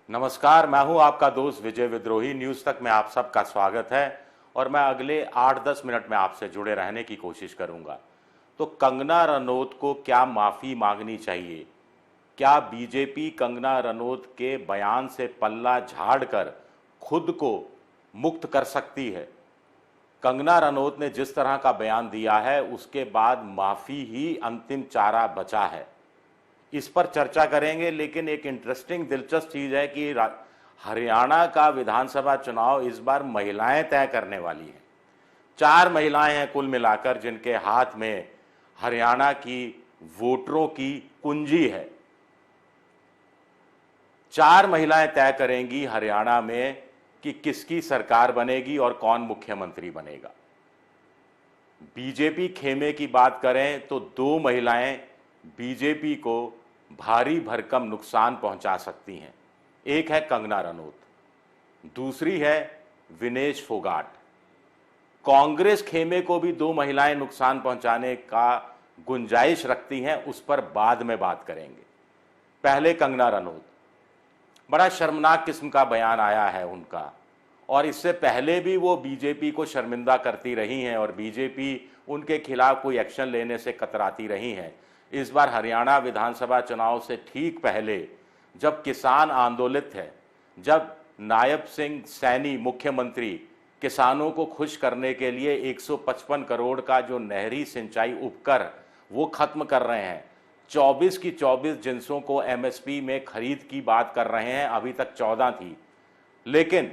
नमस्कार, मैं हूं आपका दोस्त विजय विद्रोही। न्यूज़ तक में आप सबका स्वागत है और मैं अगले 8-10 मिनट में आपसे जुड़े रहने की कोशिश करूंगा। तो कंगना रनौत को क्या माफ़ी मांगनी चाहिए? क्या बीजेपी कंगना रनौत के बयान से पल्ला झाड़कर खुद को मुक्त कर सकती है? कंगना रनौत ने जिस तरह का बयान दिया है उसके बाद माफ़ी ही अंतिम चारा बचा है। इस पर चर्चा करेंगे, लेकिन एक इंटरेस्टिंग दिलचस्प चीज़ है कि हरियाणा का विधानसभा चुनाव इस बार महिलाएं तय करने वाली हैं। 4 महिलाएं हैं कुल मिलाकर जिनके हाथ में हरियाणा की वोटरों की कुंजी है। 4 महिलाएं तय करेंगी हरियाणा में कि किसकी सरकार बनेगी और कौन मुख्यमंत्री बनेगा। बीजेपी खेमे की बात करें तो 2 महिलाएं बीजेपी को भारी भरकम नुकसान पहुंचा सकती हैं। एक है कंगना रनौत, दूसरी है विनेश फोगाट। कांग्रेस खेमे को भी 2 महिलाएं नुकसान पहुंचाने का गुंजाइश रखती हैं, उस पर बाद में बात करेंगे। पहले कंगना रनौत, बड़ा शर्मनाक किस्म का बयान आया है उनका, और इससे पहले भी वो बीजेपी को शर्मिंदा करती रही हैं और बीजेपी उनके खिलाफ कोई एक्शन लेने से कतराती रही हैं। इस बार हरियाणा विधानसभा चुनाव से ठीक पहले जब किसान आंदोलित थे, जब नायब सिंह सैनी मुख्यमंत्री किसानों को खुश करने के लिए 155 करोड़ का जो नहरी सिंचाई उपकर वो खत्म कर रहे हैं, 24 की 24 जिंसों को एमएसपी में खरीद की बात कर रहे हैं, अभी तक 14 थी। लेकिन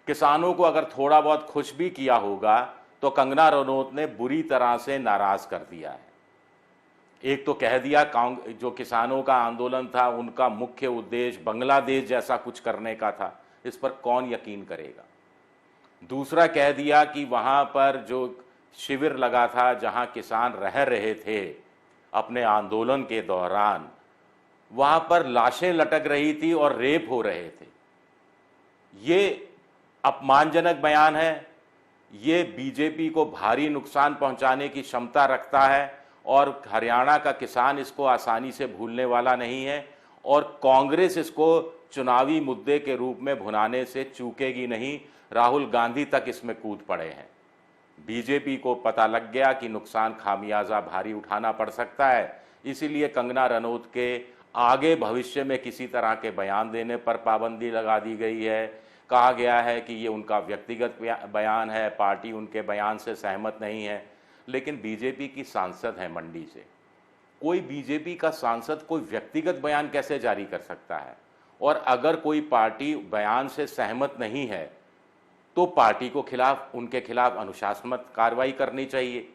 किसानों को अगर थोड़ा बहुत खुश भी किया होगा तो कंगना रनौत ने बुरी तरह से नाराज कर दिया है। एक तो कह दिया जो किसानों का आंदोलन था उनका मुख्य उद्देश्य बांग्लादेश जैसा कुछ करने का था, इस पर कौन यकीन करेगा। दूसरा कह दिया कि वहां पर जो शिविर लगा था जहां किसान रह रहे थे अपने आंदोलन के दौरान, वहां पर लाशें लटक रही थी और रेप हो रहे थे। ये अपमानजनक बयान है, ये बीजेपी को भारी नुकसान पहुंचाने की क्षमता रखता है और हरियाणा का किसान इसको आसानी से भूलने वाला नहीं है और कांग्रेस इसको चुनावी मुद्दे के रूप में भुनाने से चूकेगी नहीं। राहुल गांधी तक इसमें कूद पड़े हैं। बीजेपी को पता लग गया कि नुकसान खामियाजा भारी उठाना पड़ सकता है, इसीलिए कंगना रनौत के आगे भविष्य में किसी तरह के बयान देने पर पाबंदी लगा दी गई है। कहा गया है कि ये उनका व्यक्तिगत बयान है, पार्टी उनके बयान से सहमत नहीं है। लेकिन बीजेपी की सांसद है मंडी से, कोई बीजेपी का सांसद कोई व्यक्तिगत बयान कैसे जारी कर सकता है? और अगर कोई पार्टी बयान से सहमत नहीं है तो पार्टी को उनके खिलाफ अनुशासनात्मक कार्रवाई करनी चाहिए,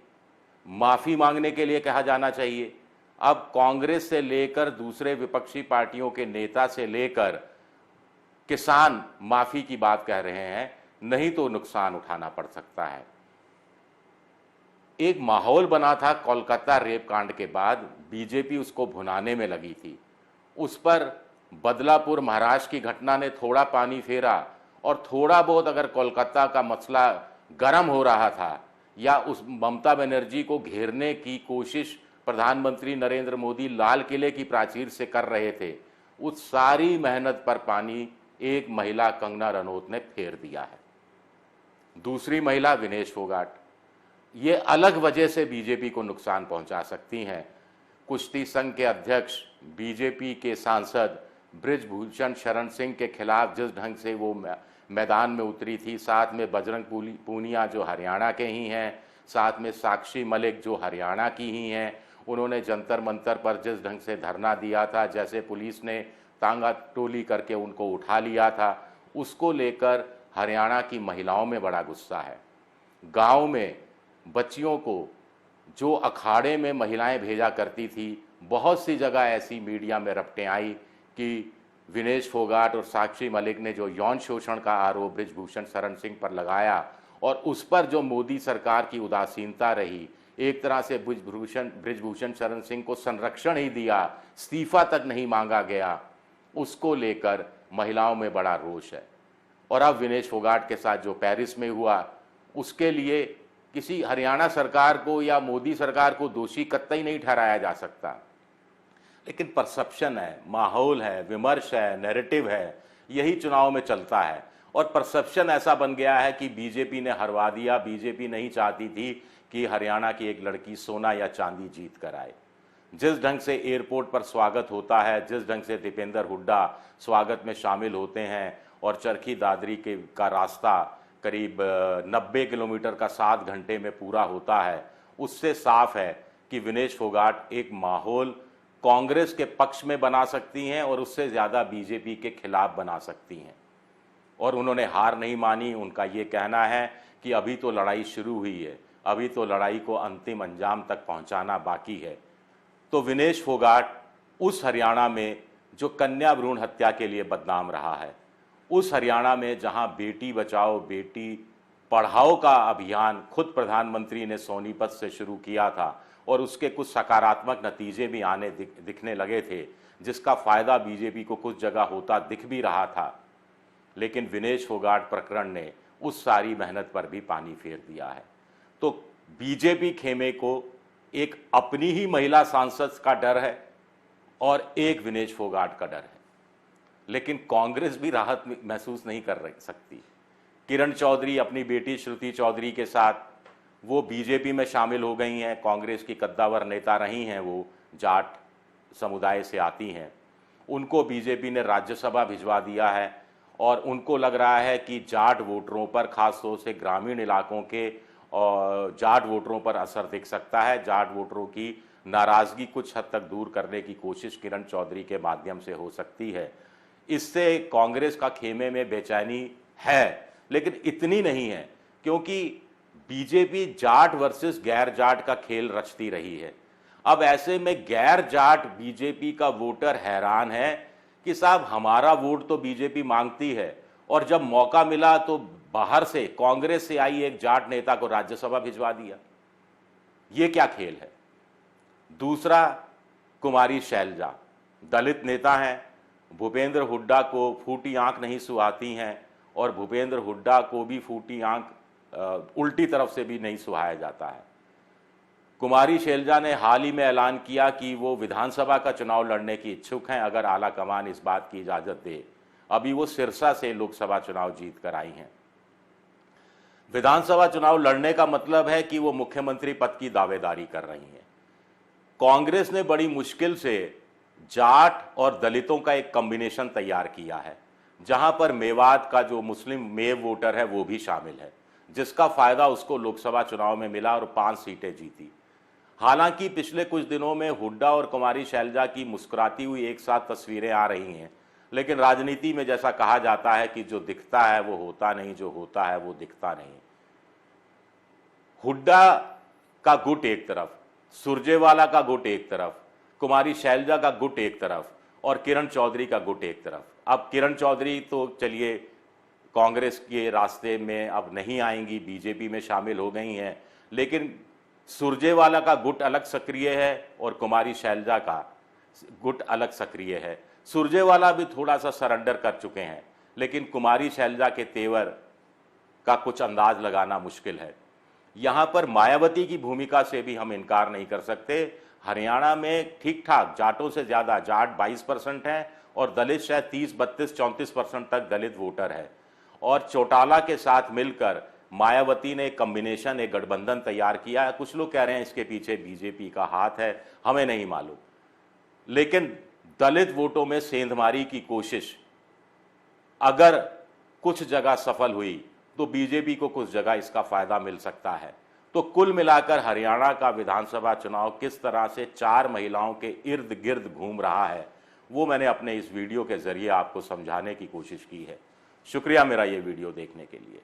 माफ़ी मांगने के लिए कहा जाना चाहिए। अब कांग्रेस से लेकर दूसरे विपक्षी पार्टियों के नेता से लेकर किसान माफ़ी की बात कह रहे हैं, नहीं तो नुकसान उठाना पड़ सकता है। एक माहौल बना था कोलकाता रेप कांड के बाद, बीजेपी उसको भुनाने में लगी थी। उस पर बदलापुर महाराष्ट्र की घटना ने थोड़ा पानी फेरा और थोड़ा बहुत अगर कोलकाता का मसला गर्म हो रहा था या उस ममता बनर्जी को घेरने की कोशिश प्रधानमंत्री नरेंद्र मोदी लाल किले की प्राचीर से कर रहे थे, उस सारी मेहनत पर पानी एक महिला कंगना रनौत ने फेर दिया है। दूसरी महिला विनेश फोगाट, ये अलग वजह से बीजेपी को नुकसान पहुंचा सकती हैं। कुश्ती संघ के अध्यक्ष, बीजेपी के सांसद बृजभूषण शरण सिंह के खिलाफ जिस ढंग से वो मैदान में उतरी थी, साथ में बजरंग पूनिया जो हरियाणा के ही हैं, साथ में साक्षी मलिक जो हरियाणा की ही हैं, उन्होंने जंतर मंतर पर जिस ढंग से धरना दिया था, जैसे पुलिस ने तांगा टोली करके उनको उठा लिया था, उसको लेकर हरियाणा की महिलाओं में बड़ा गुस्सा है। गांव में बच्चियों को जो अखाड़े में महिलाएं भेजा करती थी, बहुत सी जगह ऐसी मीडिया में रपटें आई कि विनेश फोगाट और साक्षी मलिक ने जो यौन शोषण का आरोप बृजभूषण शरण सिंह पर लगाया और उस पर जो मोदी सरकार की उदासीनता रही, एक तरह से बृजभूषण शरण सिंह को संरक्षण ही दिया, इस्तीफा तक नहीं मांगा गया, उसको लेकर महिलाओं में बड़ा रोष है। और अब विनेश फोगाट के साथ जो पेरिस में हुआ, उसके लिए किसी हरियाणा सरकार को या मोदी सरकार को दोषी कतई नहीं ठहराया जा सकता। लेकिन परसेप्शन है, माहौल है, विमर्श है, नैरेटिव है, यही चुनाव में चलता है। और परसेप्शन ऐसा बन गया है कि बीजेपी ने हरवा दिया। बीजेपी नहीं चाहती थी कि हरियाणा की एक लड़की सोना या चांदी जीत कर आए। जिस ढंग से एयरपोर्ट पर स्वागत होता है, जिस ढंग से दीपेंद्र हुड्डा स्वागत में शामिल होते हैं और चरखी दादरी का रास्ता करीब 90 किलोमीटर का 7 घंटे में पूरा होता है, उससे साफ है कि विनेश फोगाट एक माहौल कांग्रेस के पक्ष में बना सकती हैं और उससे ज़्यादा बीजेपी के खिलाफ बना सकती हैं। और उन्होंने हार नहीं मानी। उनका ये कहना है कि अभी तो लड़ाई शुरू हुई है, अभी तो लड़ाई को अंतिम अंजाम तक पहुंचाना बाकी है। तो विनेश फोगाट उस हरियाणा में जो कन्या भ्रूण हत्या के लिए बदनाम रहा है, उस हरियाणा में जहां बेटी बचाओ बेटी पढ़ाओ का अभियान खुद प्रधानमंत्री ने सोनीपत से शुरू किया था और उसके कुछ सकारात्मक नतीजे भी आने दिखने लगे थे, जिसका फायदा बीजेपी को कुछ जगह होता दिख भी रहा था, लेकिन विनेश फोगाट प्रकरण ने उस सारी मेहनत पर भी पानी फेर दिया है। तो बीजेपी खेमे को एक अपनी ही महिला सांसद का डर है और एक विनेश फोगाट का डर है, लेकिन कांग्रेस भी राहत महसूस नहीं कर सकती। किरण चौधरी अपनी बेटी श्रुति चौधरी के साथ वो बीजेपी में शामिल हो गई हैं। कांग्रेस की कद्दावर नेता रही हैं, वो जाट समुदाय से आती हैं। उनको बीजेपी ने राज्यसभा भिजवा दिया है और उनको लग रहा है कि जाट वोटरों पर, खासतौर से ग्रामीण इलाकों के जाट वोटरों पर असर दिख सकता है। जाट वोटरों की नाराज़गी कुछ हद तक दूर करने की कोशिश किरण चौधरी के माध्यम से हो सकती है। इससे कांग्रेस का खेमे में बेचैनी है, लेकिन इतनी नहीं है, क्योंकि बीजेपी जाट वर्सेस गैर जाट का खेल रचती रही है। अब ऐसे में गैर जाट बीजेपी का वोटर हैरान है कि साहब हमारा वोट तो बीजेपी मांगती है और जब मौका मिला तो बाहर से कांग्रेस से आई एक जाट नेता को राज्यसभा भिजवा दिया। ये क्या खेल है। दूसरा, कुमारी शैलजा दलित नेता हैं, भूपेंद्र हुड्डा को फूटी आंख नहीं सुहाती हैं और भूपेंद्र हुड्डा को भी फूटी आंख उल्टी तरफ से भी नहीं सुहाया जाता है। कुमारी शैलजा ने हाल ही में ऐलान किया कि वो विधानसभा का चुनाव लड़ने की इच्छुक हैं अगर आला कमान इस बात की इजाज़त दे। अभी वो सिरसा से लोकसभा चुनाव जीत कर आई हैं। विधानसभा चुनाव लड़ने का मतलब है कि वो मुख्यमंत्री पद की दावेदारी कर रही हैं। कांग्रेस ने बड़ी मुश्किल से जाट और दलितों का एक कॉम्बिनेशन तैयार किया है, जहां पर मेवात का जो मुस्लिम मेव वोटर है वो भी शामिल है, जिसका फायदा उसको लोकसभा चुनाव में मिला और 5 सीटें जीती। हालांकि पिछले कुछ दिनों में हुड्डा और कुमारी शैलजा की मुस्कुराती हुई एक साथ तस्वीरें आ रही हैं, लेकिन राजनीति में जैसा कहा जाता है कि जो दिखता है वो होता नहीं, जो होता है वो दिखता नहीं। हुड्डा का गुट एक तरफ, सुरजेवाला का गुट एक तरफ, कुमारी शैलजा का गुट एक तरफ और किरण चौधरी का गुट एक तरफ। अब किरण चौधरी तो चलिए कांग्रेस के रास्ते में अब नहीं आएंगी, बीजेपी में शामिल हो गई हैं, लेकिन सुरजेवाला का गुट अलग सक्रिय है और कुमारी शैलजा का गुट अलग सक्रिय है। सुरजेवाला भी थोड़ा सा सरेंडर कर चुके हैं, लेकिन कुमारी शैलजा के तेवर का कुछ अंदाज लगाना मुश्किल है। यहाँ पर मायावती की भूमिका से भी हम इनकार नहीं कर सकते। हरियाणा में ठीक ठाक जाटों से ज़्यादा जाट 22% हैं और दलित शायद 30, 32, 34% तक दलित वोटर है। और चौटाला के साथ मिलकर मायावती ने एक कॉम्बिनेशन, एक गठबंधन तैयार किया है। कुछ लोग कह रहे हैं इसके पीछे बीजेपी का हाथ है, हमें नहीं मालूम, लेकिन दलित वोटों में सेंधमारी की कोशिश अगर कुछ जगह सफल हुई तो बीजेपी को कुछ जगह इसका फायदा मिल सकता है। तो कुल मिलाकर हरियाणा का विधानसभा चुनाव किस तरह से 4 महिलाओं के इर्द गिर्द घूम रहा है, वो मैंने अपने इस वीडियो के जरिए आपको समझाने की कोशिश की है। शुक्रिया मेरा ये वीडियो देखने के लिए।